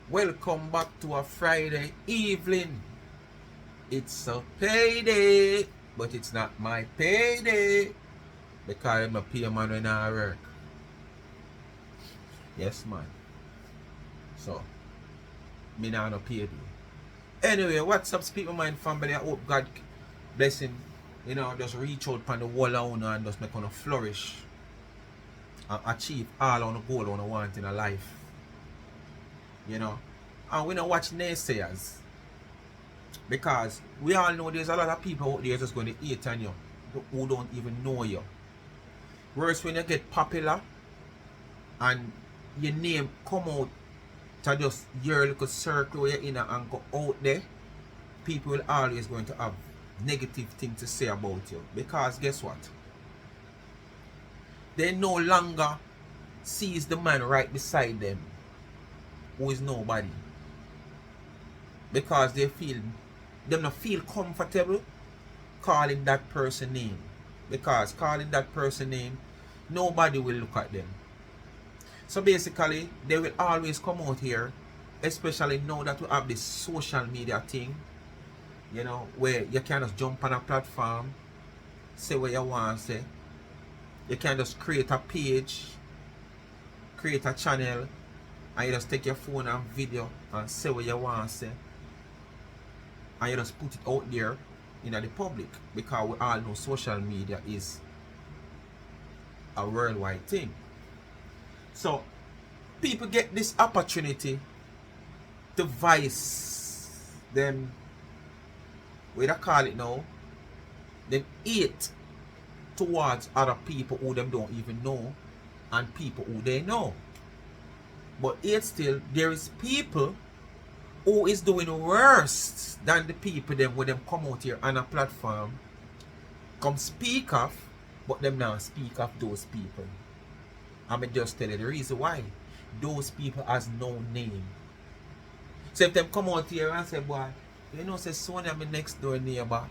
Welcome back to a Friday evening. It's a payday, but it's not my payday because I'm a pay man when I work. Yes, man. So, me not no payday. Anyway, what's up, Speak My Mind family? I hope God blessing, just reach out upon the wall and just make on flourish and achieve all on the goal on the want in a life. And we don't watch naysayers. Because we all know there's a lot of people out there just going to hate on you who don't even know you. Whereas when you get popular and your name come out to just your little circle you're in and go out there, people will always going to have negative things to say about you. Because guess what? They no longer sees the man right beside them who is nobody. Because they not feel comfortable calling that person name, because calling that person name, nobody will look at them. So basically they will always come out here, especially now that we have this social media thing, where you can just jump on a platform, say what you want to say. You can just create a page, create a channel, and you just take your phone and video and say what you want to say, and you just put it out there in the public, because we all know social media is a worldwide thing. So people get this opportunity to voice them, what I call it now, them hate towards other people who them don't even know and people who they know. But yet still there is people who is doing worse than the people them when them come out here on a platform, come speak of, but them now speak of those people. I'm just tell you the reason why. Those people has no name. So if them come out here and say, boy, say Sonia my next door neighbor,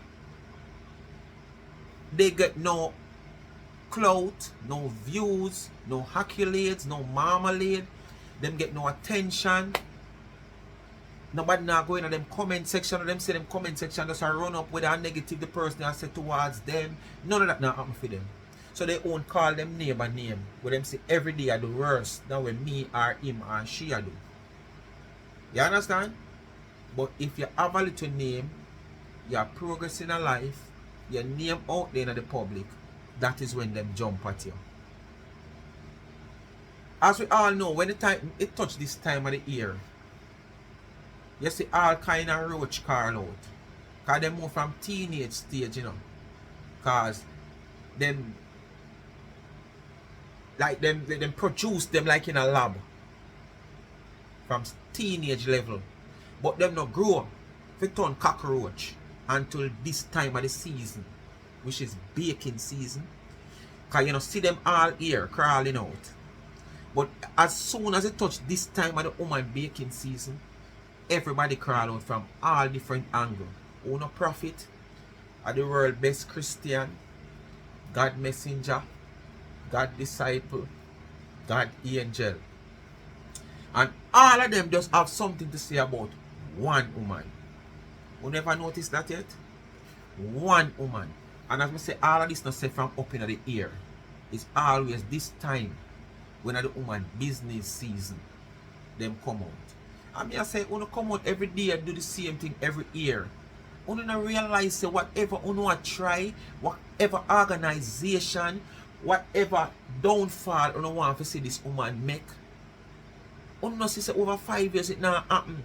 they get no clout, no views, no accolades, no marmalade, them get no attention. Nobody now go in them comment section, or them say them comment section just run up with a negative the person I say towards them. None of that now happen for them. So they won't call them neighbor name. But them say every day I do worse than when me or him or she I do. You understand? But if you have a little name, you are progressing in life, your name out there in the public, that is when them jump at you. As we all know, when the time it touch this time of the year, you see all kind of roach call out. Because they move from teenage stage, Because them produce them like in a lab. From teenage level. But them not grow up. They turn cockroach until this time of the season, which is baking season. Because see them all here crawling out. But as soon as it touch this time of the woman baking season, everybody crawl out from all different angles. Who no prophet, are the world best Christian, God messenger, God disciple, God angel. And all of them just have something to say about one woman. You never noticed that yet? One woman. And as I say, all of this not say from up in the ear. It's always this time when the woman business season, them come out. I say, you come out every day and do the same thing every year. You don't realize say whatever you try, whatever organization, whatever downfall you want to see this woman make, you know see say over 5 years it not happen.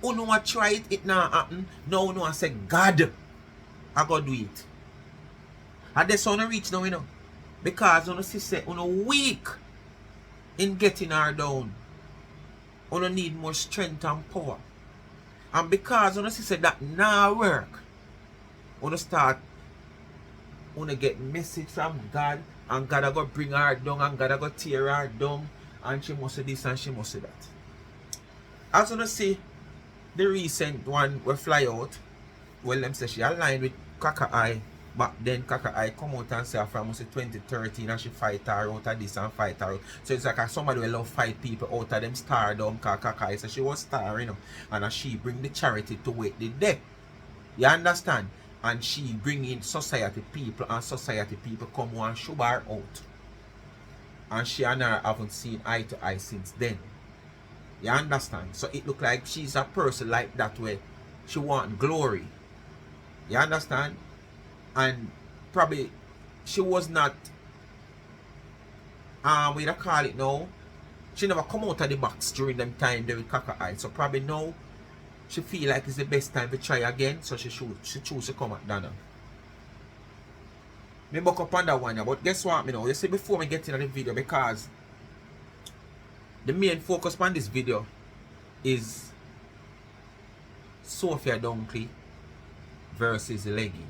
You know try it not happen. Now you know say God, I go do it. And that's how you reach now, Because you see say you weak in getting her down. You need more strength and power. And because you see that now work, you start get message from God, and God are going to bring her down, and God are going to tear her down, and she must do this and she must do that. As you see the recent one will fly out, well them say she aligned with Kaka Eye But then Kaka I come out and say from 2013 and she fight her out of this and fight her out. So it's like somebody will love fight people out of them stardom. Kaka I say she was star, you know. And she bring the charity to wait the death. You understand? And she bring in society people and society people come and show her out. And she and her haven't seen eye to eye since then. You understand? So it look like she's a person like that way. She want glory. You understand? And probably she was not we don't call it now. She never come out of the box during them time there with Kaka Eye. So probably now she feel like it's the best time to try again. So she choose to come at Donna. Me buck up on that one, but guess what, you know, you see before me get into the video, because the main focus on this video is Sophie Donkey versus Leggy.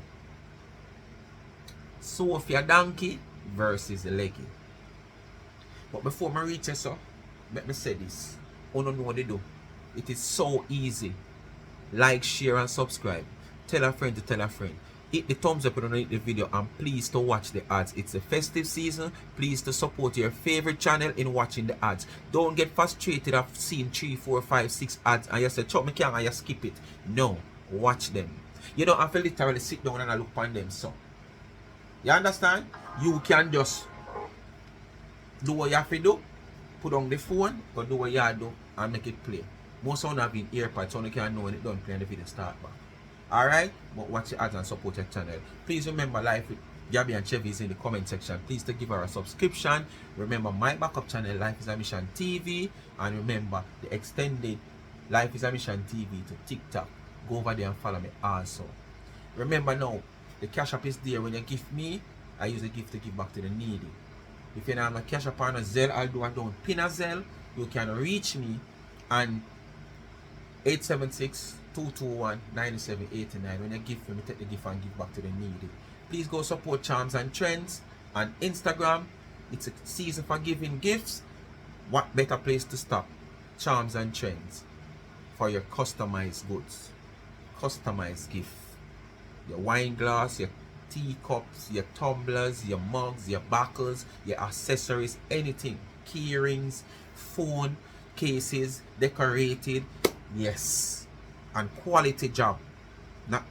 Sophie Donkey versus Leggy. But before I reach so, let me say this. You don't know what they do. It is so easy. Like, share, and subscribe. Tell a friend to tell a friend. Hit the thumbs up underneath the video and please to watch the ads. It's the festive season. Please to support your favorite channel in watching the ads. Don't get frustrated of seeing 3, 4, 5, 6 ads and you say, chop me can and you skip it. No, watch them. You don't have to literally sit down and look on them. So, you understand? You can just do what you have to do, put on the phone, or do what you have to do and make it play. Most of them have been earpods, so you can know when it done play and the video start back. Alright? But watch the ads and support your channel. Please remember Life with Gabby and Chevy is in the comment section. Please to give her a subscription. Remember my backup channel, Life is a Mission TV. And remember the extended Life is a Mission TV to TikTok. Go over there and follow me also. Remember now, the cash app is there. When you give me, I use the gift to give back to the needy. If you don't have a cash app on a Zelle, I'll do a down pin a Zelle. You can reach me and 876-221-9789. When you give me, take the gift and give back to the needy. Please go support Charms and Trends on Instagram. It's a season for giving gifts. What better place to stop? Charms and Trends for your customized goods. Customized gift. Your wine glass, your teacups, your tumblers, your mugs, your buckles, your accessories, anything. Key rings, phone, cases, decorated. Yes. And quality job. Not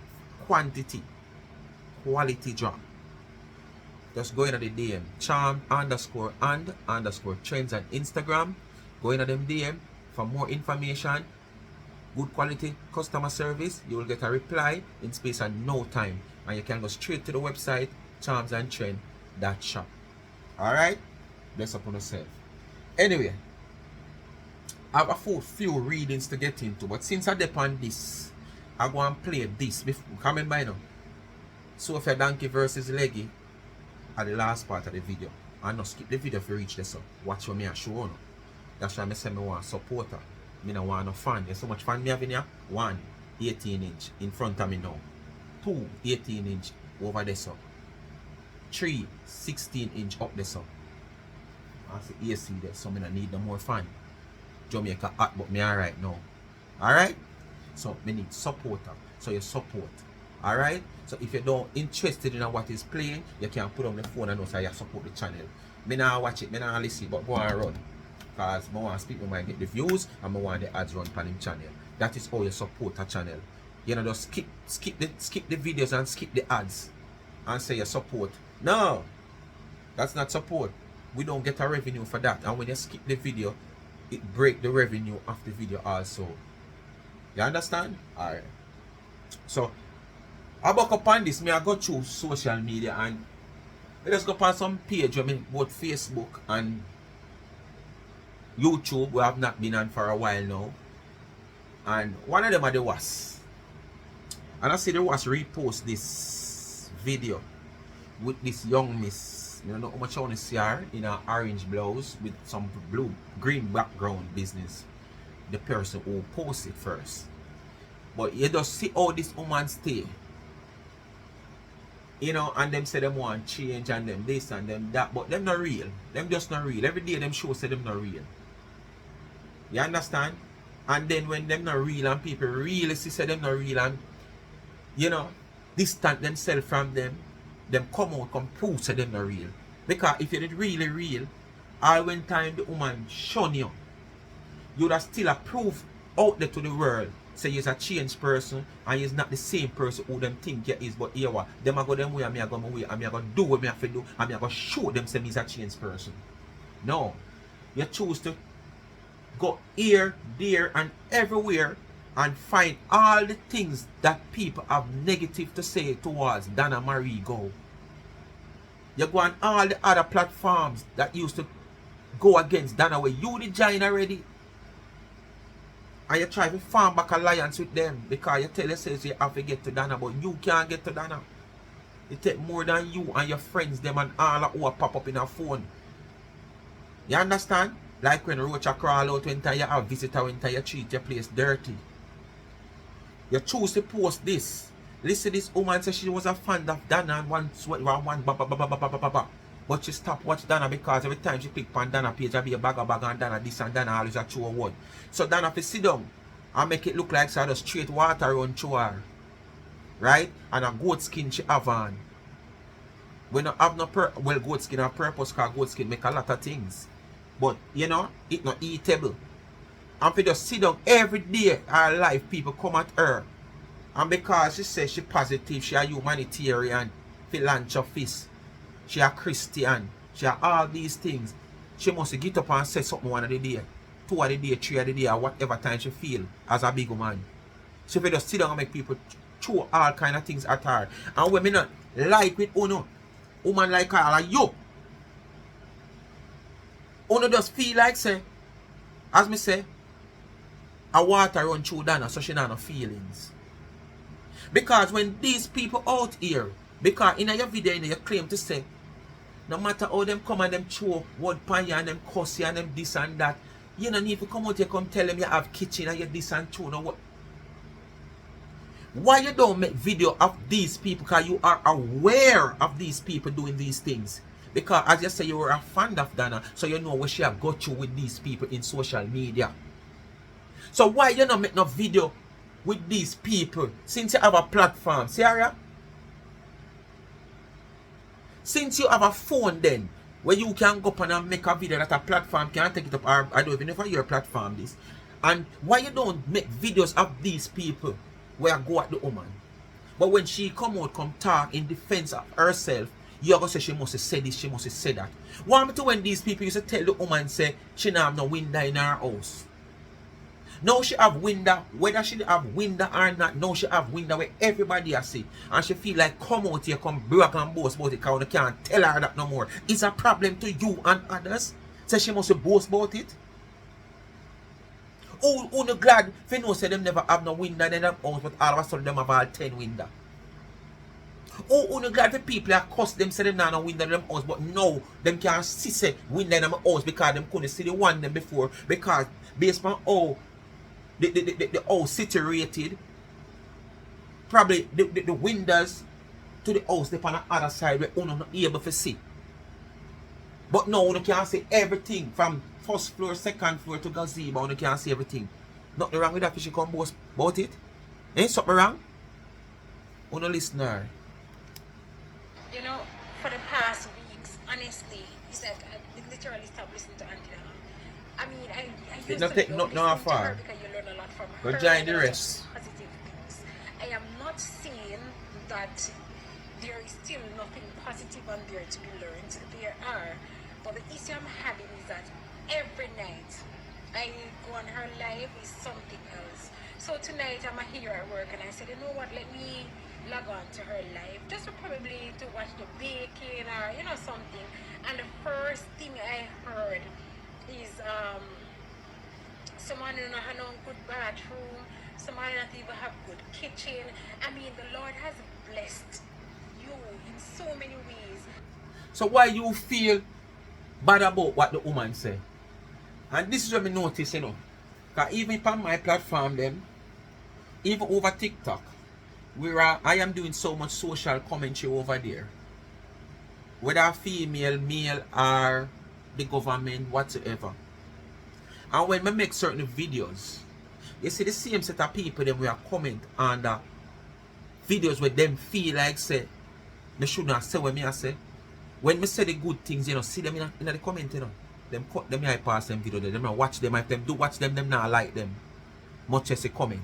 quantity. Quality job. Just go into the DM. Charm _and_ trends on Instagram. Go into them DM for more information. Good quality customer service. You will get a reply in space and no time. And you can go straight to the website charmsandtrend.shop. Alright? Bless upon yourself. Anyway, I have a few readings to get into, but since I depend this, I go and play this. Coming by now. Sophie Donkey versus Leggy at the last part of the video. I not skip the video if you reach this. So watch what me I show you. That's why I say I want a supporter. I don't want no fan. There's so much fan me having here. 1 18-inch in front of me now. 2 18-inch over there so. 3 16-inch up there so. I see AC there, so I don't need no more fan. Jamaica hot, but me alright now. Alright? So me need supporter. So you support. Alright? So if you don't interested in what is playing, you can put on the phone and also you support the channel. Me now watch it, me now listen, but go and run. Because I want to speak, I want to get the views and I want the ads run on him channel. That is how you support a channel. You know, just skip the videos and skip the ads and say you support. No, that's not support. We don't get a revenue for that. And when you skip the video, it break the revenue of the video also. You understand? Alright. So I buck up on this, I go through social media and let's go on some page, I mean both Facebook and YouTube we have not been on for a while now. And one of them are the was. And I see the was repost this video with this young miss. You know how much I want to see her in an orange blouse with some green background business. The person who posted first. But you just see how this woman stay. You know, and them say them want change and them this and them that. But them not real. Them just not real. Every day them show say them not real. You understand? And then when them not real and people really see say them not real and you know, distant themselves from them, them come out, come prove say them not real. Because if you did really real, all when time the woman shun you, you'd have still a proof out there to the world. Say you're a changed person and you're not the same person who them think you is, but here what? Them a go them way and me a go my way and me a go do what me have to do and me a go show them say me's a changed person. No. You choose to go here, there and everywhere and find all the things that people have negative to say towards Donna Marie Go. You go on all the other platforms that used to go against Donna where you did join already. And you try to form back alliance with them because you tell yourself you have to get to Donna, but you can't get to Donna. It take more than you and your friends them and all who are pop up in a phone. You understand? Like when roach a crawl out when you have visitor, when you treat your place dirty. You choose to post this. Listen, this woman said she was a fan of Donna and one but she stopped watch Donna because every time she click on Donna page, there be a bag and Donna this and Donna always a true word. So Donna fi sit down and make it look like so just straight water run through her. Right? And a goat skin she have on. We not have no goat skin on purpose because goat skin make a lot of things. But you know, it not eatable. And for just sit down every day her life people come at her. And because she says she positive, she a humanitarian, philanthropist. She a Christian. She a all these things. She must get up and say something one of the day. 2 of the day, 3 of the day, or whatever time she feel as a big woman. So if you just sit down and make people throw all kind of things at her. And when me not like with Uno, woman like her like you. Uno just feel like say, as me say, a water run through Donna so she not no feelings. Because when these people out here, because in your video you claim to say, no matter how them come and them throw word pan you and them cuss you and them this and that, you don't need to come out here come tell them you have kitchen and you this and throw no what. Why you don't make video of these people? Because you are aware of these people doing these things. Because as you say you were a fan of Donna, so you know what she have got you with these people in social media. So why you not make no video with these people since you have a platform? Sarah? Since you have a phone then, where you can go up and make a video that a platform can take it up, or I don't even know if your platform this. And why you don't make videos of these people where I go at the woman? But when she come out, come talk in defense of herself, you are going to say she must have said this, she must have said that. What happened to when these people used to tell the woman say she don't have no window in her house? Now she have window, whether she have window or not, now she have window where everybody has see. And she feel like come out here, come brag and boast about it because you can't tell her that no more. It's a problem to you and others. So she must boast about it. Who no glad if you know say them never have no window in them house, but all of a sudden them have all 10 window. Who no glad for people that cuss them say them not no window in them house, but no, them can't see say window in them house because them couldn't see the one them before. Because based on how the house situated, probably the windows to the house they on the other side where uno not able to see. But now uno can see everything from first floor, second floor to gazebo. Uno can see everything. Nothing wrong with that. She come boast about it. Ain't something wrong? Uno listener. You know, for the past weeks, honestly, it's like I literally stopped listening to Auntie Donna. I mean, I used to love listening to her because you learn a lot from her. Go join the rest. Positive things. I am not saying that there is still nothing positive on there to be learned. There are. But the issue I'm having is that every night I go on her live is something else. So tonight I'm here at work and I said, you know what, let me log on to her live just to probably to watch the baking or you know something. And the first thing I heard is someone who don't have no good bathroom, someone not even have good kitchen. I mean, the Lord has blessed you in so many ways. So why you feel bad about what the woman say? And this is what I notice, you know. Because even on my platform them, even over TikTok, where I am doing so much social commentary over there. Whether female, male, or the government, whatsoever. And when I make certain videos, you see the same set of people them will comment on the videos where them feel like say Me should not say what me I say. When me say the good things, you know, see them in the comment, you know. Them cut them I pass them video there. Them not watch them. If them do watch them not like them. Much as a comment.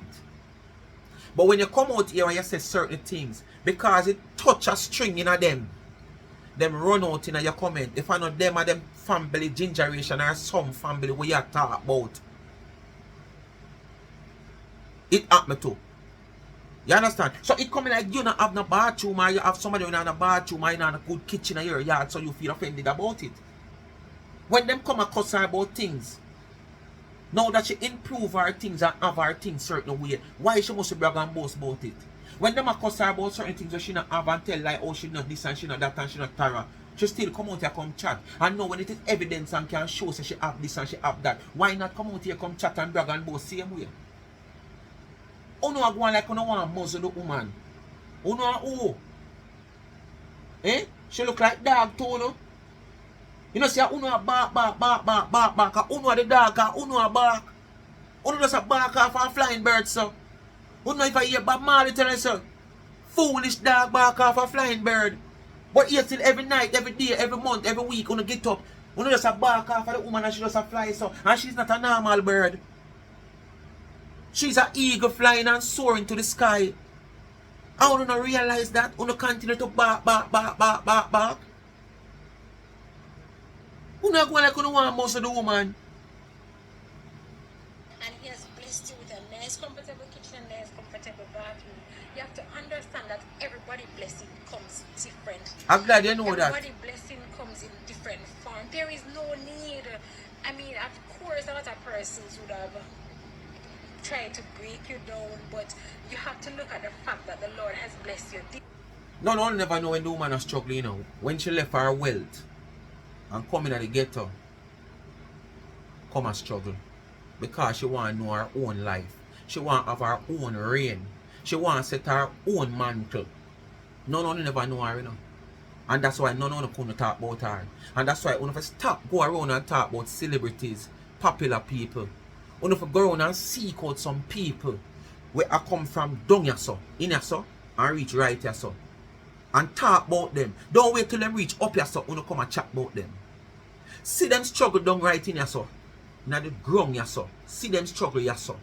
But when you come out here and you say certain things, because it touch a string in them run out in your comment. If I know them or them family gingeration or some family where you talk about, it happen too. You understand? So it coming like you not have no bathroom or you have somebody in a bathroom or in a good kitchen in your yard, so you feel offended about it. When them come across her about things, now that she improve her things and have her things certain way, why she must brag and boast about it? When them across her about certain things that she not have and tell like, oh, she not this and she not that and she not Tara, she still come out here come chat. And now when it is evidence and can show say she have this and she have that, why not come out here come chat and brag and boast same way? Uno a go on like uno want muzzle the woman. Uno a who? Eh? She look like dog too, no? You know, see, uno a bark, uno a the dog, uno a bark. Uno just a bark off a flying bird, so. Uno if I hear Bob Marley tell us, so. Foolish dog bark off a flying bird. But here still every night, every day, every month, every week, uno get up. Uno just a bark off of the woman and she just a fly, so. And she's not a normal bird. She's an eagle flying and soaring to the sky. I want to realize that. Uno continue to bark. Uno go like uno want most of the woman. And he has blessed you with a nice, comfortable kitchen, nice, comfortable bathroom. You have to understand that everybody blessing comes different. I'm glad you know that. Everybody blessing comes in different form. There is no need. I mean, of course, a lot of persons would have try to break you down, but you have to look at the fact that the Lord has blessed you. No one never know when the woman is struggling, you know. When she left her wealth and come in at the ghetto, come and struggle. Because she want to know her own life. She want to have her own reign. She want to set her own mantle. None never know her, you know. And that's why none couldn't talk about her. And that's why when you stop go around and talk about celebrities, popular people, when you go around and seek out some people where I come from down here so, in here so, and reach right here so, and talk about them. Don't wait till them reach up here so, when you come and chat about them. See them struggle down right in here so, now the ground here so, see them struggle here so,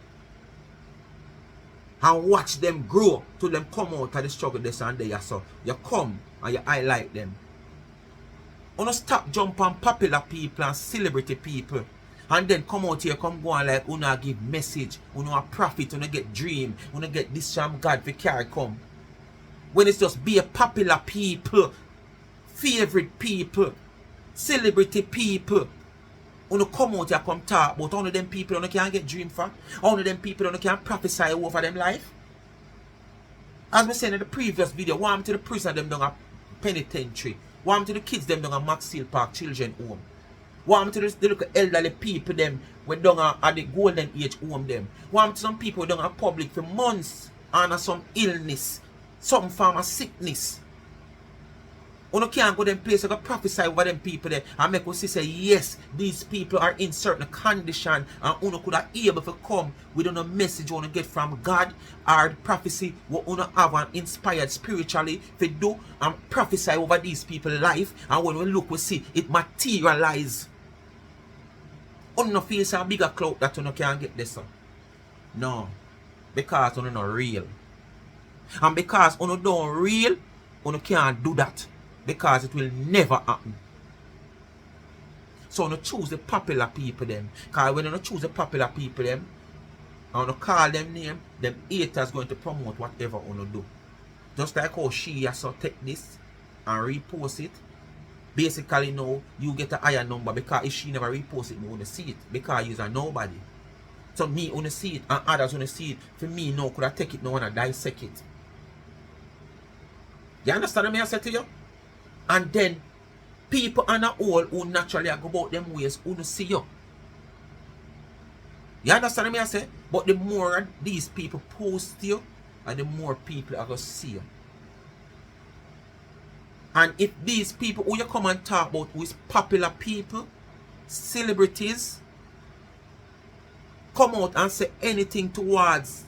and watch them grow till them come out of the struggle this and there so. You come and you highlight them. You don't stop jump on popular people and celebrity people. And then come out here, come go on like, you give message, you a prophet, you get dream, you get this from God for carry come. When it's just be a popular people, favorite people, celebrity people, you come out here, come talk about all of them people you can't get dream for, all of them people you can't prophesy over them life. As I said in the previous video, want to the prison them down a penitentiary, want to the kids them down a Maxfield Park children home. Want to the look elderly people them when down at the golden age home them. Want some people down at public for months under some illness, some form of sickness. You can't go them place and prophesy over them people there and make us say yes, these people are in certain condition and you could have able to come with a message you want to get from God or prophecy what you have and inspired spiritually to do and prophesy over these people's life, and when we look we see it materialize. You don't feel a bigger clout that you can't get this. No. Because you not real. And because you don't real, you can't do that. Because it will never happen. So you choose the popular people them. Because when you choose the popular people them, and you call them name, them haters going to promote whatever you do. Just like how she has to take this and repost it. Basically now you get a higher number because if she never repost it, you want to see it. Because you're a nobody. So me want to see it and others want to see it. For me now could I take it now and I dissect it. You understand what I say to you? And then people on the whole who naturally go about them ways who don't see you. You understand what I say? But the more these people post you, and the more people are going to see you. And if these people who you come and talk about who is popular people, celebrities, come out and say anything towards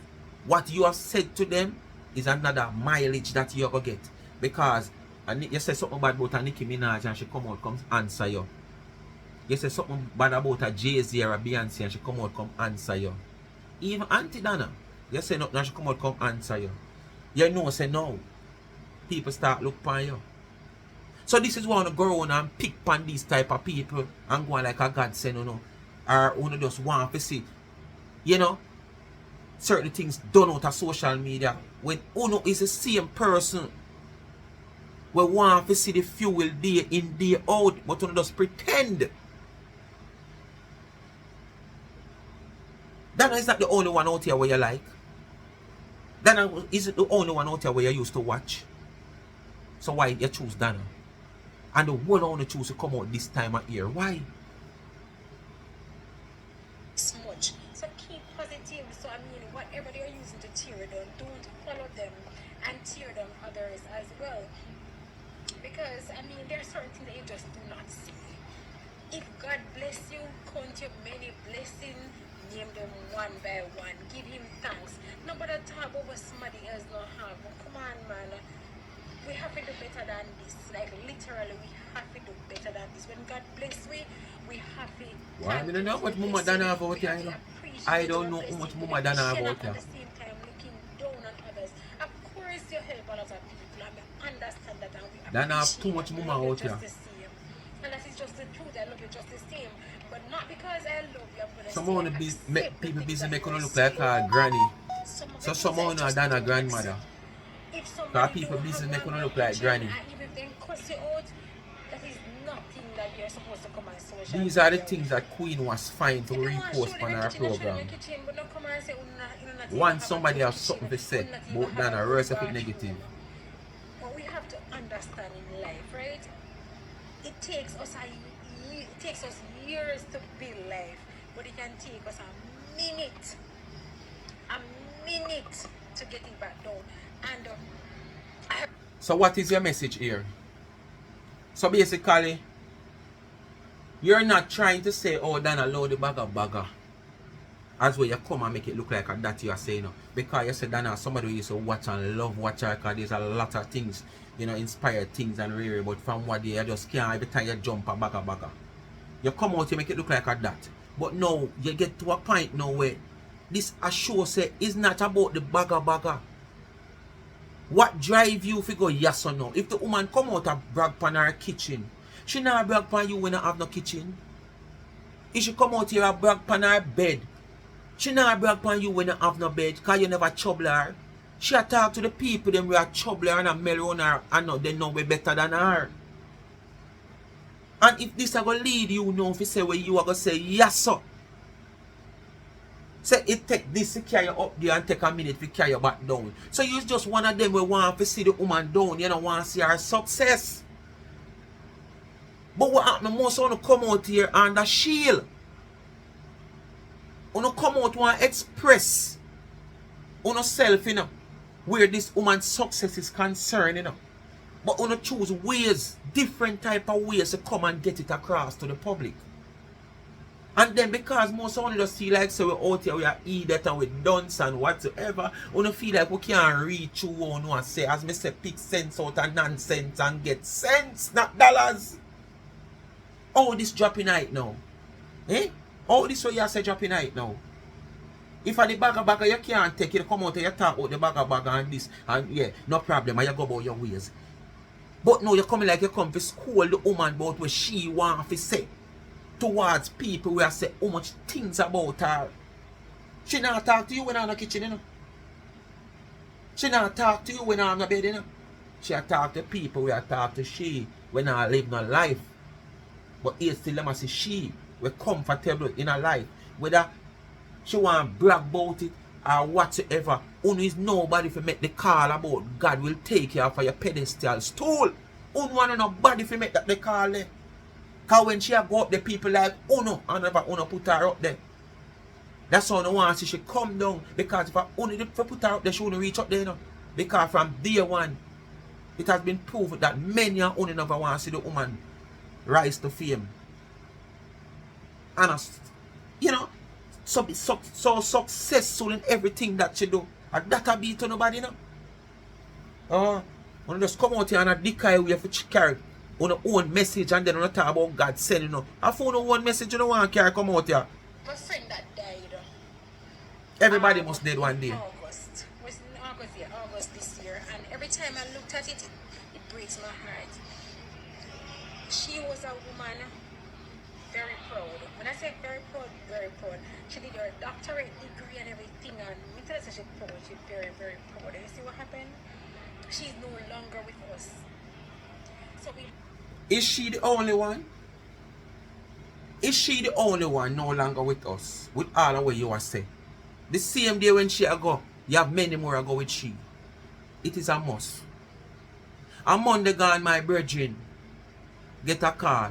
what you have said to them, is another mileage that you're going to get. Because And you say something bad about a Nicki Minaj and she come out come answer you. You say something bad about a Jay-Z or a Beyonce and she come out come answer you. Even Auntie Donna, you say nothing and she come out come answer you. You know say no. People start look upon you. So this is why I go around and pick on these type of people and go on like a God say no. Or you just want to see, you know, certain things done out of social media when Uno is the same person we want to see the fuel day in day out, but Uno just pretend. Donna is not the only one out here where you like. Donna isn't the only one out here where you used to watch. So why you choose Donna? And the one only choose to come out this time of year. Why? Much. So keep positive. So I mean, whatever they are using to tear down, don't follow them and tear down others as well. Because I mean, there are certain things that you just do not see. If God bless you, count your many blessings, name them one by one, give Him thanks. Nobody talk about what somebody else don't have. Come on, man. We have to do better than this. Like literally, we have to do better than this. When God bless we have to. Why? I don't know what Mama Donna have out here. I don't know how much Mama Donna have out here. At the same time, looking down on others. Of course, you help a lot of people, and we understand that, and we appreciate Donna have too much Mama out here. And that is just the truth. I love you just the same, but not because I love you. I'm gonna someone make people busy making her look like a granny. So someone are Donna grandmother. Because people busy making her look like granny. These are the things that Queen was fine to repost on her program. Once somebody has something to say, both Donna, rest of it negative. What we have to understand in life, right? It takes us years to build life, but it can take us a minute to get it back down. And so what is your message here? So basically, you're not trying to say, oh, Donna load the bagger. As where you come and make it look like that you are saying. Because you said Donna, somebody who used to watch and love watch her, because there's a lot of things, you know, inspired things and rare, but from what you just can't every time you jump a bagger. You come out, you make it look like that. But now, you get to a point now where this show say is not about the bagger. What drive you if you go yes or no? If the woman come out and brag on her kitchen, she not brag on you when you have no kitchen. If she come out here and brag on her bed, she not brag on you when you have no bed because you never trouble her. She talk to the people them who are trouble her and a mail on her and now they know we better than her. And if this are going to lead you now if you say where you are going to say yes sir. Say it take this to carry you up there and take a minute to carry you back down. So you're just one of them who want to see the woman down. You don't want to see her success. But what happened? Most want to come out here under shield. Want to come out and express on yourself, you know, where this woman's success is concerned, you know. But want to choose ways, different type of ways to come and get it across to the public. And then because most of us just feel like so we're out here, we are idiot and we dunce and whatsoever, we don't feel like we can't reach you and say, as me say, pick sense out of nonsense and get sense, not dollars. Oh, this dropping night now. Eh? Oh, this way you say dropping night now. If at the bagger you can't take it, come out and you talk about the bagger and this, and yeah, no problem, and you go about your ways. But now you're coming like you come to school the woman about what she want to say towards people who say how much things about her. She not talk to you when I'm in the kitchen, you know. She not talk to you when I'm in the bed, you know. She talk to people who talk to she when I live no life. But here still let me see she we're comfortable in her life. Whether she want to brag about it or whatsoever. Only is nobody to make the call about God will take you off of your pedestal stool. Only want nobody to make that the call there. Because when she go up the people like Uno and never Uno put her up there. That's how no want to see she come down. Because if I only put her up there, she won't reach up there, you know. Because from day one, it has been proven that many and only never want to see the woman rise to fame. And you know, so successful in everything that she do. And that'll be to nobody, you know. You just come out here and a decay way for carry on your own message and then you talk about God sending you. I found one message you don't want to carry come out here. My friend that died. Everybody must dead one day. August. Was in August, yeah, August this year. And every time I looked at it, it breaks my heart. She was a woman very proud. When I say very proud, very proud. She did her doctorate degree and everything, and me tell her she's proud. She's very, very proud. And you see what happened? She's no longer with us. So we. Is she the only one? Is she the only one no longer with us? With all the way you are saying. The same day when she go, you have many more ago with she. It is a must. On Monday gone, my brethren get a call.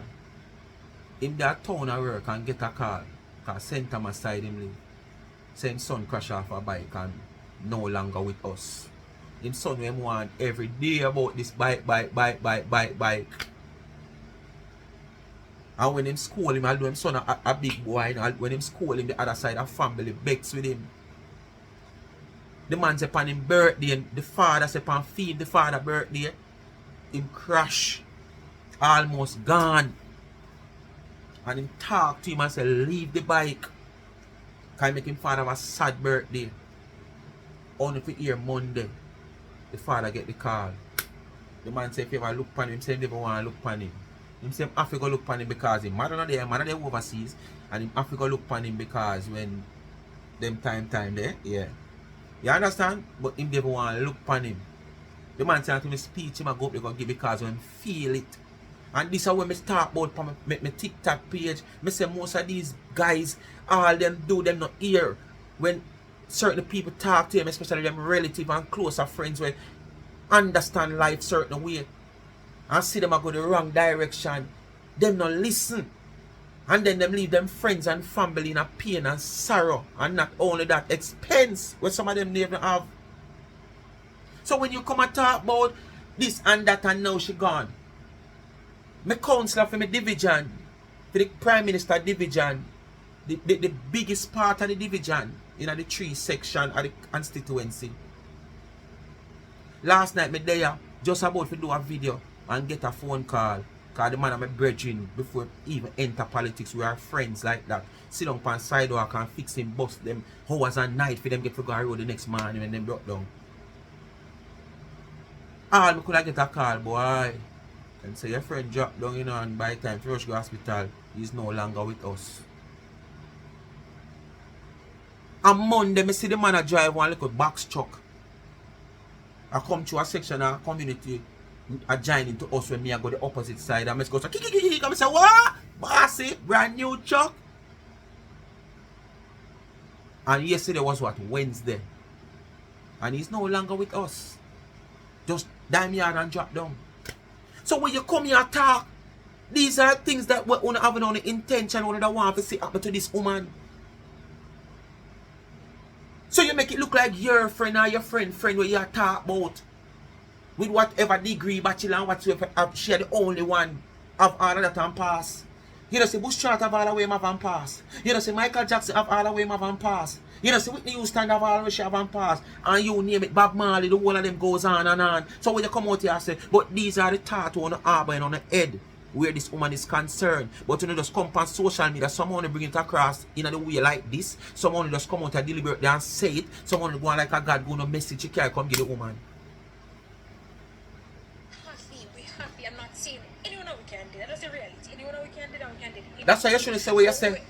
In that town of work and get a call. Because St. Thomas side him live. Say him son crash off a bike and no longer with us. Him son him want every day about this bike. And when him school him, although him son a big boy, and when him school him, the other side of family begs with him. The man say upon him birthday, and the father say upon feed the father birthday, him crash, almost gone. And him talk to him and say, leave the bike. Can make him father have a sad birthday. Only for hear Monday, the father get the call. The man say if you ever look upon him, say he never want to look upon him. Him say have to go look upon him because him mother not there overseas. And him have to go look upon him because when them time there, yeah. You understand? But him never want to look upon him. The man say to me speech him I go up there go give because when feel it. And this is when I start about on my TikTok page. I say most of these guys, all them do them not hear when certain people talk to them, especially them relative and closer friends where understand life certain way. And see them go the wrong direction. Them not listen. And then them leave them friends and family in a pain and sorrow. And not only that, expense where some of them never have. So when you come and talk about this and that and now she gone. My counselor for my division, for the Prime Minister division, the biggest part of the division in the 3 section of the constituency. Last night, me there just about to do a video and get a phone call. Because the man and my brethren, before even enter politics, we are friends like that. Sit down on sidewalk and fix him, bust them hours and night for them get to go road the next morning when them brought down. All me could I get a call, boy. And say your friend dropped down, you know, and by the time to rush to hospital, he's no longer with us. On Monday, I see the man drive one little box truck. I come to a section of a community adjoining to us when me I go the opposite side. And I go, kikikikik, and I say, what? Bossy, brand new truck. And yesterday was what? Wednesday. And he's no longer with us. Just dime yard and drop down. So when you come here and talk, these are things that we don't have no intention, we don't want to see happen to this woman. So you make it look like your friend or your friend where you talk about. With whatever degree, bachelor and whatsoever, she the only one of all of that and pass. You know, say Bush Chart have all the way have and pass. You know, say Michael Jackson have all the way have and pass. You know, say Whitney Houston have all the way she have and pass. And you name it, Bob Marley, the one of them goes on and on. So when you come out here and say, but these are the thoughts on the arbor and on the head where this woman is concerned. But you know, just come on social media, someone bring it across in a way like this. Someone just come out and deliberately and say it. Someone go on like a God go no message you can't come give the woman. I'm not saying anyone we can do that. That's the reality. Anyone we can do that, we can do it. That's why you shouldn't say what you say.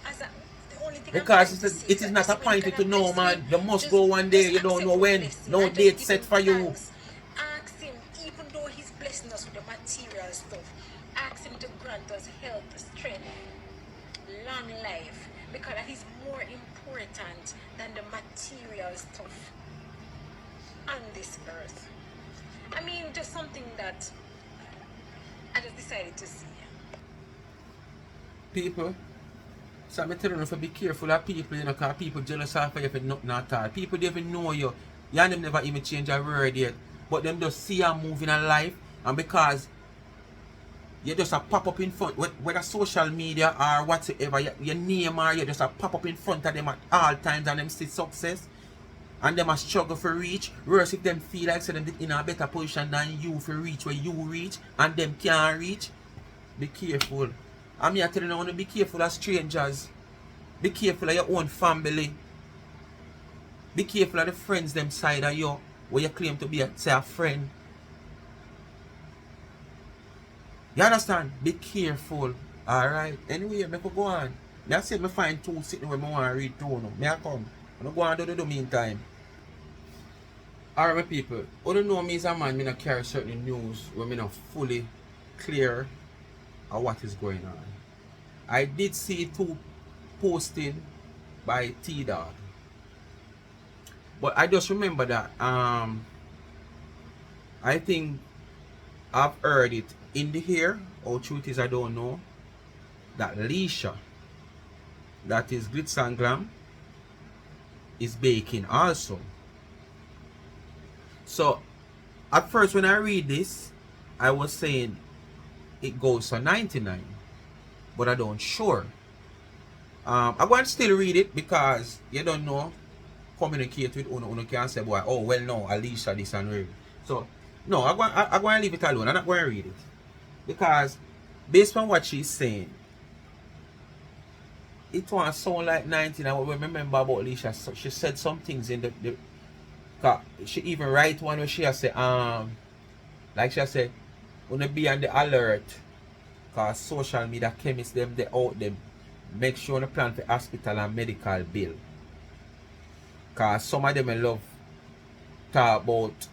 Because it is not appointed to know, man. You must go one day, you don't know when. No date set for you. Ask him, even though he's blessing us with the material stuff, ask him to grant us health, strength, long life. Because that is more important than the material stuff on this earth. I mean, just something that I just decided to see. People, so I'm telling you to be careful of people, you know, because people jealous of you for nothing at all. People don't even know you. You and them never even change a word yet. But them just see you moving in life, and because you just a pop up in front, whether social media or whatsoever, your name or you just a pop up in front of them at all times and them see success. and them a struggle for reach. Worse if them feel like say them in a better position than you for reach where you reach and them can't reach. Be careful. I'm here telling you, I want to be careful of strangers. Be careful of your own family. Be careful of the friends them side of you where you claim to be a friend. You understand? Be careful. Alright. Anyway, me could go on. Me I said me find two sitting where I want to read two now. Me I come. I go on do the meantime. Alright, my people. You don't know me as a man, me not carry certain news where me not fully clear of what is going on. I did see two posting by T-Dog. But I just remember that I think I've heard it in the ear, or truth is I don't know, that Leisha, that is Glitz and Glam, is baking also. So at first when I read this, I was saying it goes for 99, but I don't sure. I'm going to still read it because you don't know, communicate with Uno can say, boy, oh well no, Alicia this and read. So no, I'm going to leave it alone. I'm not going to read it. Because based on what she's saying, it won't sound like 19. I remember about Alicia. She said some things in the she even write one where she has said, like she said, wanna be on the alert. Cause social media chemists them they out them. Make sure you plan for hospital and medical bill. Cause some of them I love talk about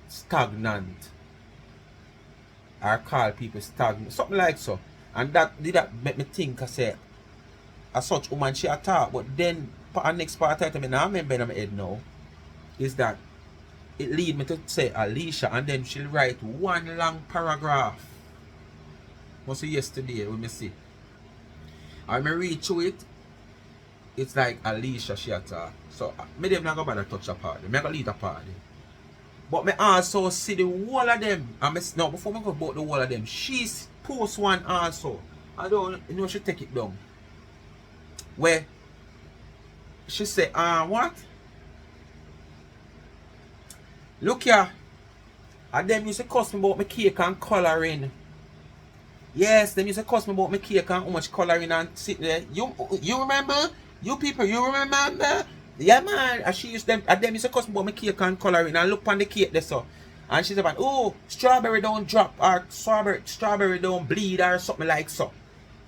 stagnant. Or call people stagnant. Something like so. And that make me think I say a such woman she attack. But then the next part of it, I remember in my head now, is that it lead me to say Alicia and then she'll write one long paragraph. Must see yesterday when me see. And me read through it, it's like Alicia she attack. So me them not go bother touch a party. Me go lead a party. But me also see the whole of them. And now before me go about the whole of them, she post one also. I don't know she take it down. Where she say, what? Look here. And them used to cuss me about my cake and colouring. Yes, them used to cuss me about my cake and how much colouring and sit there. You remember? You people, you remember? Yeah man. And she used them and them used to cuss me about my cake and colouring and look on the cake there so. And she's about, oh, strawberry don't drop or strawberry don't bleed or something like so.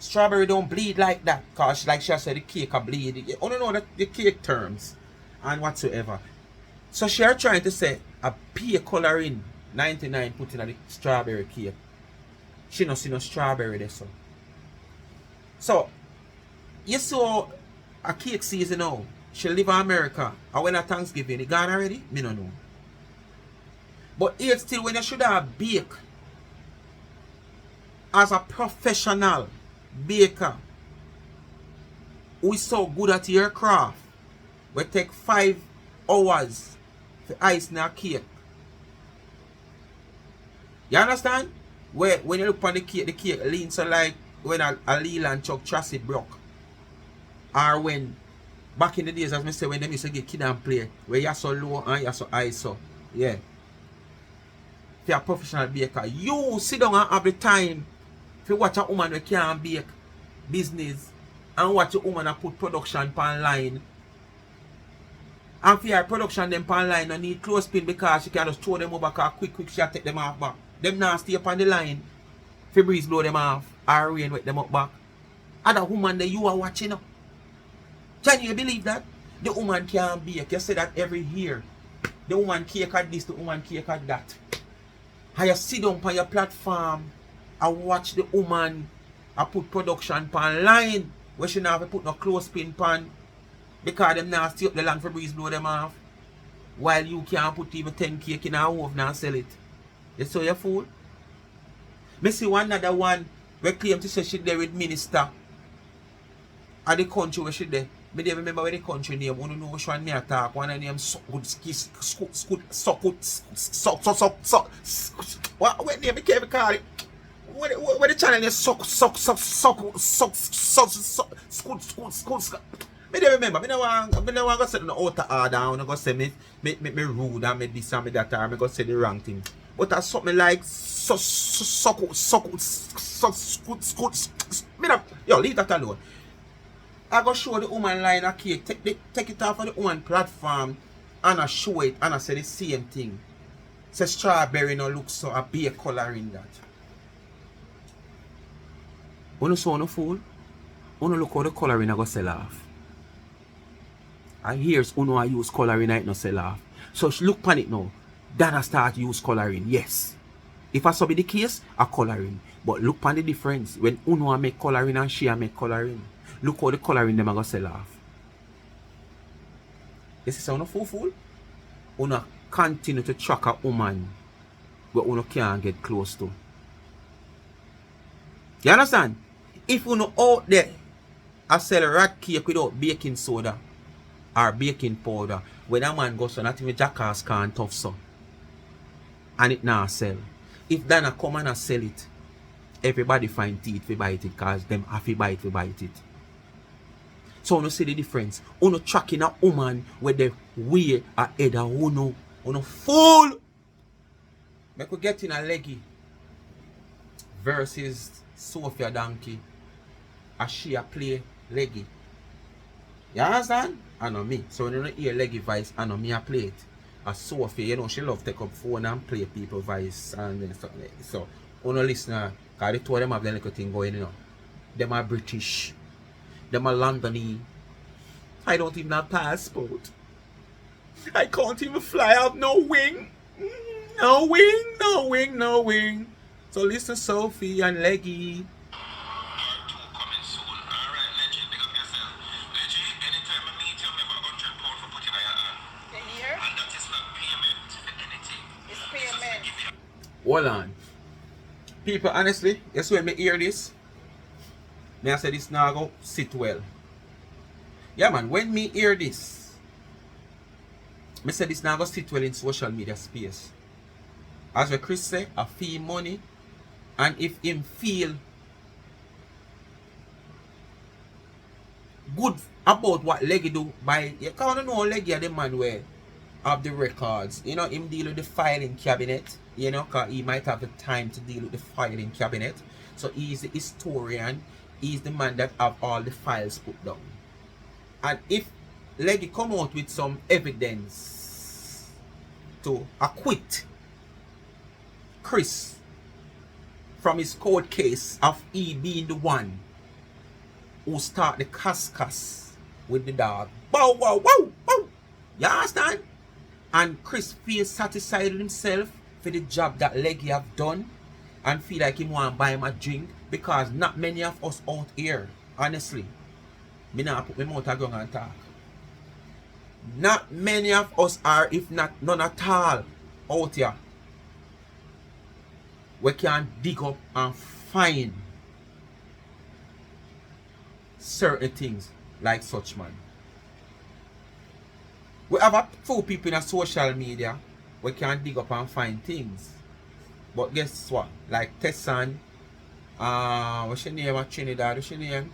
Strawberry don't bleed like that. Cause like she said the cake a bleed. You don't know the cake terms and whatsoever. So she are trying to say a pea colouring 99 put in the strawberry cake. She no see no strawberry there so. So you saw a cake season now. She live in America. And when a Thanksgiving, it gone already? Me no know. But it's still when you should have bake as a professional baker who is so good at your craft, we take 5 hours to ice in a cake. You understand? Where when you look on the cake leans so like when a Leland Chuck Tracid broke. Or when back in the days as I say when them used to get kid and play where you're so low and you're so high so. Yeah. If you're a professional baker, you sit down and have the time to watch a woman who can't bake business and watch a woman who put production online. And for your production them online and need clothespin because she can just throw them over quick she take them off back. Them now stay up on the line. For breeze blow them off or rain wet them up back. Other woman that you are watching up. Can you believe that? The woman can't bake. You say that every year. The woman cake at this, the woman cake at that. And you sit down on your platform and watch the woman and put production online where she now have to put no clothespin pan because them now stay up the land for breeze blow them off. While you can't put even 10 cake in a oven and sell it. You saw your fool? Me see one other one where claim to say she there with minister at the country where she there. Me don't remember where the country name. I don't know which one me attack. One of them what name me can't call it. What the channel is Me don't remember. Me don't want to go say no out of order. I go say me rude and me this and me that, or me go say the wrong thing. But that's something like me not, yo, leave that alone. I go show the woman line a cake, take it off of the woman platform, and I show it, and I say the same thing. Say strawberry no look so a beer color in that. Uno so no fool. Uno look how the coloring I go sell off. And here's Uno I use coloring I no sell off. So look pan it now. Donna start use coloring. Yes. If I saw be the case, I coloring. But look pan the difference. When Uno I make coloring and she I make coloring. Look how the coloring them I go sell off. This is Uno fool. Uno continue to track a woman where Uno can't get close to. You understand? If Uno out there I sell rat cake without baking soda or baking powder, when a man goes so not even jackass can't tough so. And it now sell. If Donna come and sell it, everybody find teeth to bite it because them have to bite it. So you see the difference. You tracking a woman where the way a head of you fool. Make we get in a Leggy versus Sophie Donkey. As she a play Leggy. You understand? I know me. So when you don't hear Leggy voice, I know me a play it. As Sophie, you know, she love take up phone and play people voice and then stuff like that. So you know listen, because the two of them have the little thing going, you know. Them are British. Them are Londony. I don't even have passport. I can't even fly. I have no wing. No wing. So listen, Sophie and Leggy. Hold on. People, honestly, guess when me hear this, me I say this now go sit well. Yeah man, when me hear this, me say this now go sit well in social media space. As what Chris say, I feel money, and if him feel good about what Leggy do by, you can't know Leggy are the man where have the records. You know, him deal with the filing cabinet. You know, because he might have the time to deal with the filing cabinet. So he's the historian. He's the man that have all the files put down. And if Leggy come out with some evidence to acquit Chris from his court case of he being the one who start the cascas with the dog. Bow, wow, wow, wow. You understand? And Chris feels satisfied with himself for the job that Leggy have done and feel like he want to buy him a drink, because not many of us out here, honestly, me not put my mouth around and talk. Not many of us are, if not none at all, out here we can dig up and find certain things like such man. We have a few people in a social media we can dig up and find things. But guess what? Like Tessan, what's your name? Trinidad, what's your name?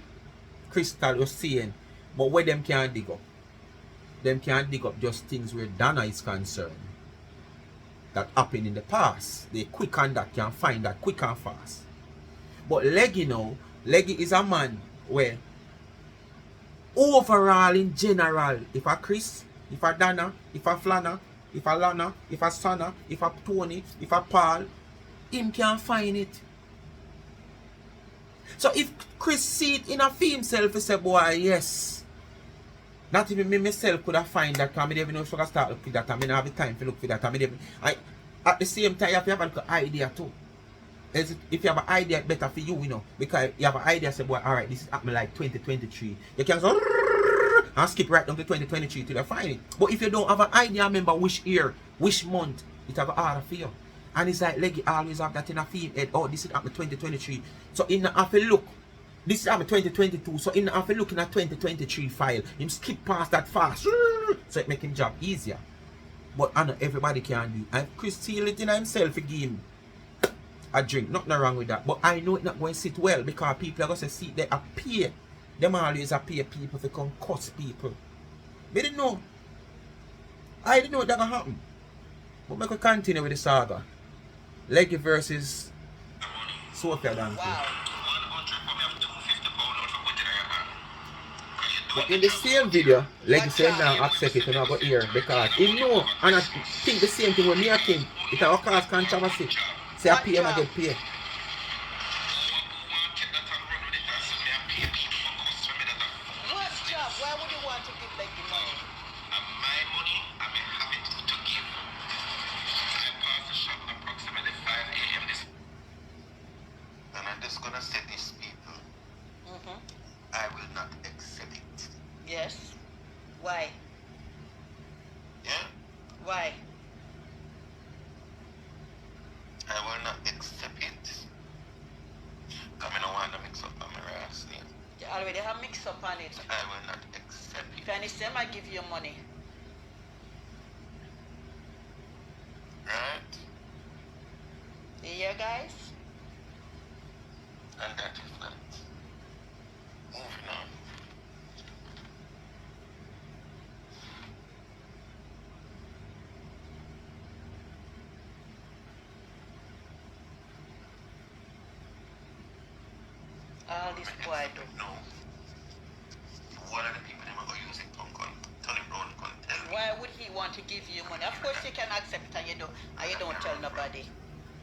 Crystal was saying. But where them can dig up? Them can dig up just things where Donna is concerned. That happened in the past. They quick on that, can find that quick and fast. But Leggy now, Leggy is a man where overall in general, if a Chris, if a Donna, if a Flana, if a Lana, if a Sana, if a Tony, if a Paul, him can find it. So if Chris see it in a film himself, he say, boy, yes. Not even me myself could have find that, because I didn't know if I can start look for that. I mean, I have the time to look for that. At the same time, you have to have an idea too. If you have an idea, better for you, you know. Because you have an idea, say, boy, alright, this is happening like 2023. You can go and skip right down to 2023 till you find it. But if you don't have an idea, remember which year, which month, it have an order for you. And it's like Leggy always have that in a film head. Oh, this is happening 2023. So in the have a look. This is happening 2022. So in the have a look in a 2023 file. Him skip past that fast. So it make him job easier. But I know everybody can do. And Chris steal it in himself to give him a drink. Nothing wrong with that. But I know it's not going to sit well, because people are going to see they appear them always pay people to come cuss people. Me didn't know. I didn't know that gonna happen. But we could continue with the saga. Leggy versus Sophie Donna. Wow. But in the same video, Leggy said now accept it and I got here because he know and I think the same thing with me I think. It will cause controversy. Say I pay and I get paid. What job? Why would you want to give Leggy money? My money, I'm happy to give. I passed the shop approximately 5 a.m. this. And I'm just gonna say these people, I will not accept it. Yes. Why? Yeah? Why? I will not accept it. Because I don't want to mix up on my ass name. You already have mixed up on it. I will not accept it. If I understand, I give you money. Right? You hear, guys? And that is that. Moving on. All this boy do. No. What are the people that are going to use it? Tony Brown can tell me. Why would he want to give you money? Of course you can accept it and you don't tell nobody.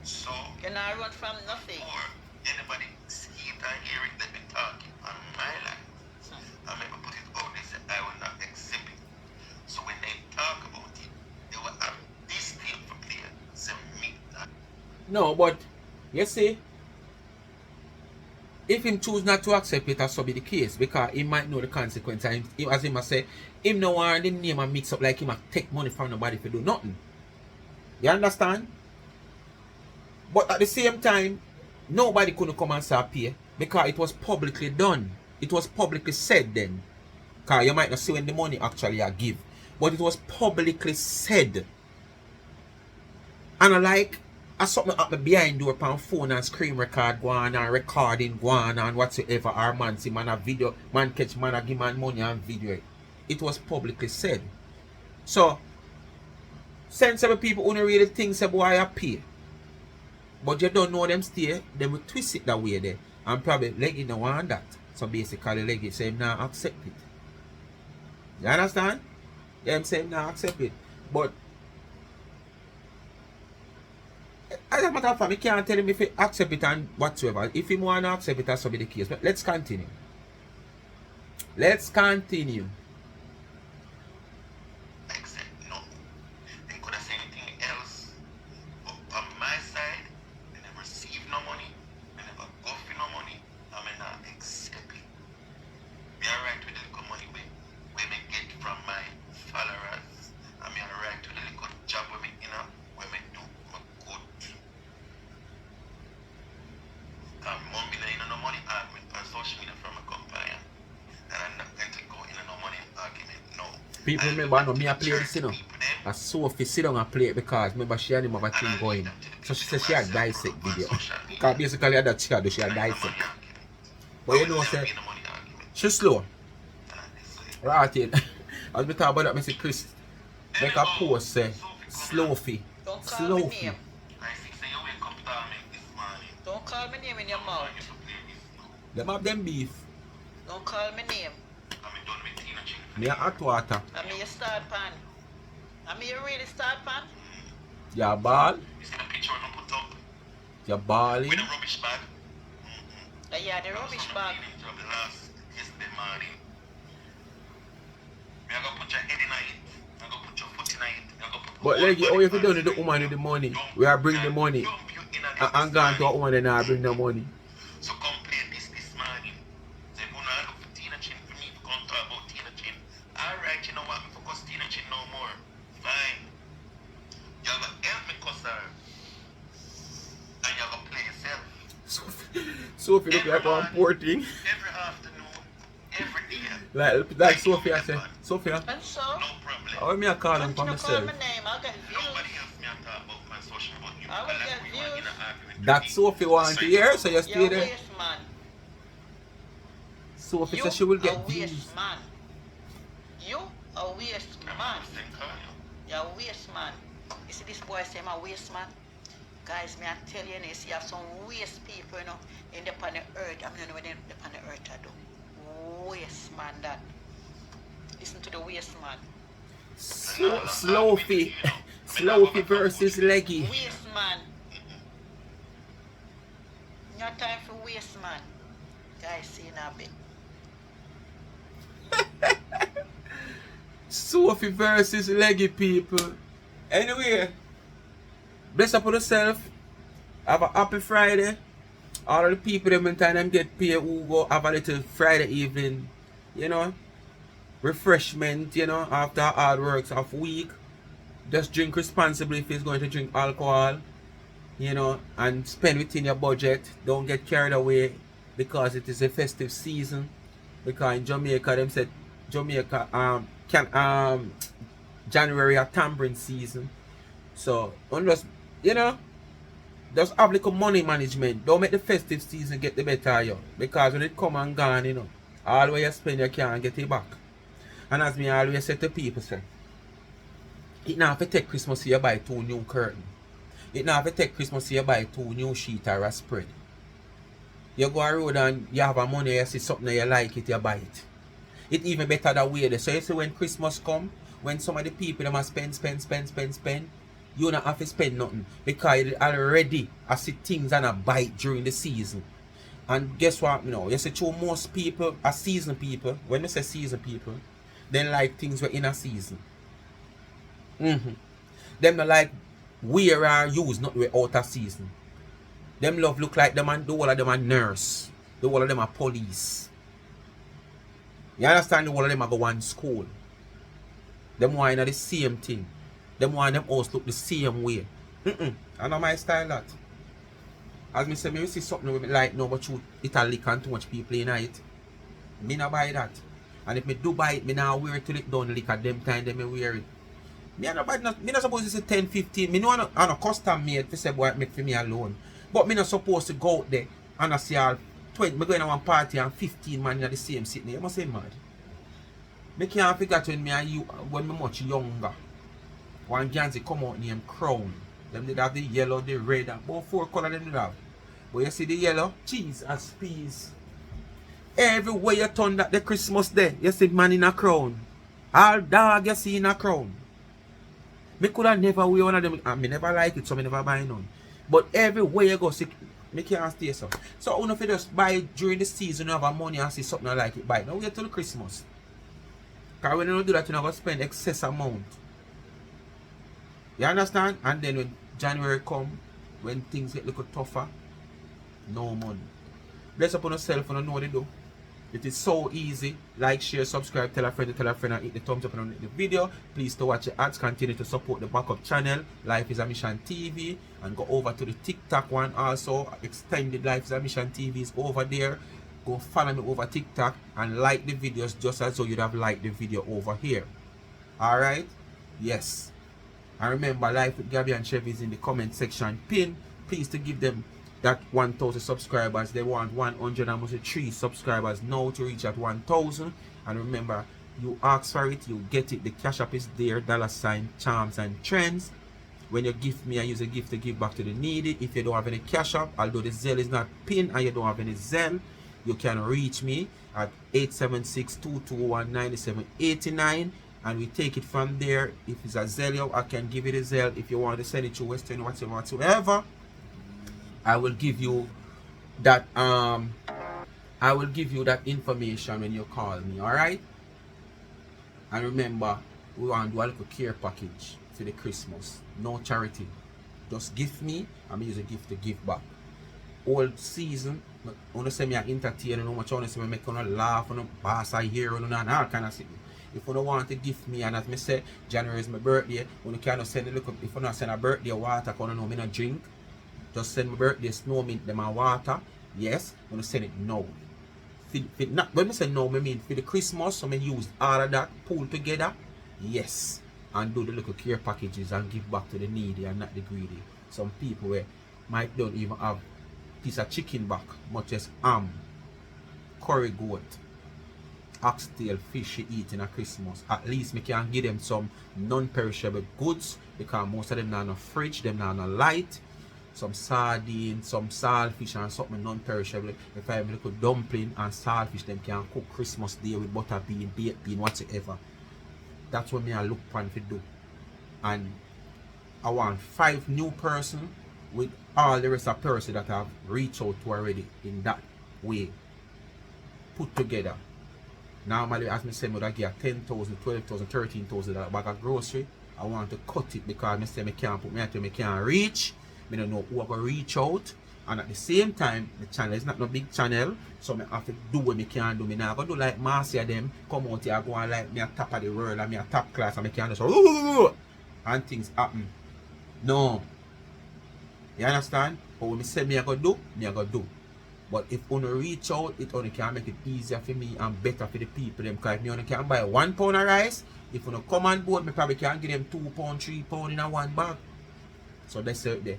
So, You not run from nothing. or anybody see it and hear it, they've been talking on my life. I maybe put it out, they say, I will not accept it. So when they talk about it, they will have this thing for play. Say, me that. No, but you see, if him choose not to accept it, that so be the case because he might know the consequence. And him, as him say, him no want him name and mix up like him a take money from nobody for do nothing. You understand? But at the same time, nobody couldn't come and say pay because it was publicly done. It was publicly said then. Because you might not see when the money actually are give. But it was publicly said. And I like, as something up behind door pan phone and screen record go on and recording go on and whatsoever, or man see man a video, man catch man a give man money and video it. It was publicly said. So, sensible people only really think say boy I pay. But you don't know them stay, they will twist it that way there. And probably Leggy no want that. So basically Leggy say him now accept it. You understand? Them say him now accept it. But as a matter of fact, I can't tell him if he accept it and whatsoever. If he want to accept it, that's will be the case. But let's continue. Let's continue. Accept no. They could have said anything else. But on my side, they never receive no money. They never go for no money. I may not accept it. Be alright with the little money we may get from my followers. I mean alright with the little job we me, you know, we may do my good. Mom be no money argument on social media from a company. And I'm not going to go in no money argument, no. People remember no me I play this, you know. As Sophie sit down and play it because remember she had him have a thing going. So she said she had dissect video. Because basically that she had do, she had dissect. But you know say she slow. Right in. As we talk about that, I say Chris make a post say Sophie. Don't call me Sophie. name. Don't call me name in your mouth. Them have them beef. Don't call me name. Me a hot water. I mean you start pan. I mean you really start pan? You ball. You see the picture I put up? You balling. With a rubbish bag. Yeah, the rubbish bag. Yesterday morning. I'm going to put your head in it. I'm going to put your foot in it. But Leggy, how you done with the woman with the money? We are bring the money. And gone to a woman and I bring the money. So come play this morning. Say, if you not look for Tina Chin for me, come talk about Tina Chin. Alright, you know what? Me focus Tina Chin no more. Fine. You have to help me cuss her. And you have to play yourself. Sophie look like one poor thing. Every afternoon, every day. Like Sophie I say, Sophia, And so? No problem. how me I call him Don't for you call myself? my name, I'll get views. Nobody else me and talk about my social but you. I will Like get we want views. in an argument. That Sophie want to hear, so you stay You're there. waste man. Sophie You says she will a get waste views. man. You a waste man. You're a waste man. You see this boy say I'm a waste man? Guys, me I tell you, you see, you have some waste people, you know, in the on the earth. I mean, what they on the earth I do. Waste man that. Listen to the waste man. Sophie. Sophie versus Leggy. Waste man. No time for waste man. Guys, see now bit. Sophie versus Leggy, people. Anyway, bless up on yourself. Have a happy Friday. All of the people them in time them get paid who go have a little Friday evening, you know, refreshment, you know, after hard works of week. Just drink responsibly if you're going to drink alcohol, you know, and spend within your budget. Don't get carried away because it is a festive season. Because in Jamaica them said Jamaica January a tampering season. So unless you know, just have little money management. Don't make the festive season get the better of you. Because when it come and gone, you know, all where you spend you can't get it back. And as me always say to people, say, it not have to take Christmas so you buy 2 new curtains. It not have to take Christmas so you buy 2 new sheets or a spread. You go a road and you have a money, you see something you like it, you buy it. It even better that way. So you see when Christmas come, when some of the people them spend, you don't have to spend nothing. Because you already I see things and I buy it during the season. And guess what, you know, you see to most people, are season people, when I say season people, they like things were in a season. Them not like wear or use not we out of season. Them love look like them and the whole of them a nurse. The whole of them a police. You understand? The whole of them a go one school. Them want the same thing. Them want them house look the same way. I know my style that. As me say, me see something with me like no, but you it a lick and too much people in it. Me not buy that. And if me do buy it, me now wear it till it done lick at them time then me wear it. Me not buy me not supposed to say 10, 15. Me know I no custom made for say boy make for me alone. But me not supposed to go out there and I see all 20 me going to one party and 15 man in the same sitting. You must say mad. Me can't figure when me and you when me much younger. One Gansy come out named Crown. Them did have the yellow, the red, and about 4 colors them did have. But you see the yellow, cheese and peas. Everywhere you turn that the Christmas day, you see man in a crown. All dog you see in a crown. Me could have never wear one of them, and me never like it, so me never buy none. But everywhere you go, see, me can't stay so. So I don't know if you just buy it during the season, you have a money and see something I like it, buy it. Now wait till Christmas. Because when you don't do that, you're not going to spend excess amount. You understand? And then when January come, when things get a little tougher, no money. Bless up on yourself and you know what to do. It is so easy. Like, share, subscribe, tell a friend, and hit the thumbs up on the video. Please to watch the ads, continue to support the backup channel, Life is a Mission TV, and go over to the TikTok one also. Extended Life is a Mission TV is over there. Go follow me over TikTok and like the videos just as though you'd have liked the video over here. Alright? Yes. And remember, Life with Gabby and Chevy is in the comment section pin. Please to give them that 1,000 subscribers. They want 103 subscribers now to reach at 1,000. And remember, you ask for it, you get it. The cash app is there, $ charms and trends. When you gift me, I use a gift to give back to the needy. If you don't have any cash app, although the Zelle is not pinned and you don't have any Zelle, you can reach me at 876-221-9789. And we take it from there. If it's a Zelle, I can give it a Zelle. If you want to send it to Western whatsoever, I will give you that information when you call me. Alright? And remember, we want to do a little care package for the Christmas. No charity. Just gift me, I'm use a gift to give back. Old season, I want to say me I entertain, how much I want to say me make you laugh, and pass I hear, and all kind of thing. If you don't want to gift me, and as me say, January is my birthday, you can send a look. If you not send a birthday water, because you know me not drink, just send my birthday snow mint them and water. Yes, I'm gonna send it now. Not when I say no, I mean for the Christmas, so I use all of that pull together. Yes, and do the little care packages and give back to the needy and not the greedy. Some people where might don't even have piece of chicken back, much as curry goat, oxtail fish you eat in a Christmas. At least me can give them some non-perishable goods because most of them not in a fridge, them not in a light. Some sardine, some saltfish and something non-perishable. If I have a little dumpling and saltfish, them can cook Christmas Day with butter bean, baked bean, whatsoever. That's what me I look for to do. And I want 5 new person with all the rest of person that I've reached out to already in that way put together. Normally, as I say, I get 10,000, 12,000, 13,000 bag of grocery. I want to cut it because I say I can't put me at me can't reach. I don't know who I going to reach out. And at the same time, the channel is not no big channel, so I have to do what I can do. I not going to do like Marcia them, come out here, go on like me a top of the world and me a top class and I can just and things happen. No. You understand? But when I say me I going to do, me I going to do. But if you reach out, it only can make it easier for me and better for the people. Because if me only can buy 1 pound of rice, if you come on board, me probably can give them 2 pound, 3 pound in a one bag. So that's it there.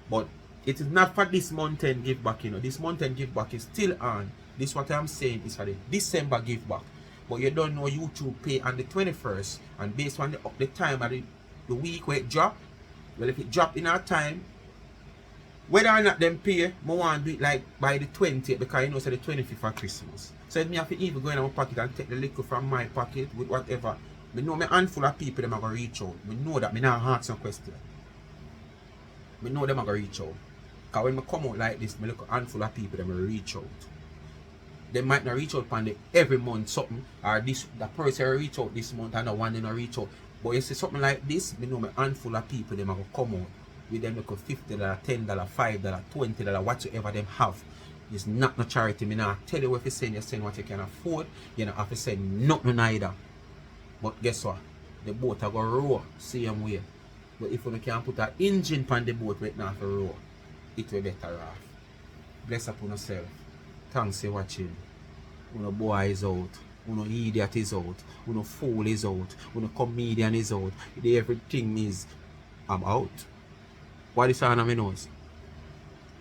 But it is not for this month end give back, you know. This month end give back is still on. This what I'm saying is for the December give back. But you don't know YouTube pay on the 21st. And based on the time of the week where it drop, well if it drop in our time, whether or not them pay, I want to do it like by the 20th because you know so the 25th for Christmas. So if me have to even go in my pocket and take the liquor from my pocket with whatever, I know me handful of people them are going to reach out. I know that I not ask some question. I know them are going to reach out. Because when I come out like this, I look a handful of people them will reach out. They might not reach out on the every month something, or this the person will reach out this month and the one they not reach out. But you see something like this, I know a handful of people them are going to come out. With them look $50, $10, $5, $20, whatsoever them have. It's not no charity. Me now tell you if you send what you can afford. You don't have to send nothing neither. But guess what? The boat are going to row same way. But if you can put an engine on the boat right now for row, it will better off. Bless upon yourself. Thanks for watching. Uno boy is out. Uno idiot is out. Uno fool is out. Uno comedian is out. Everything is I'm out. What is on my nose?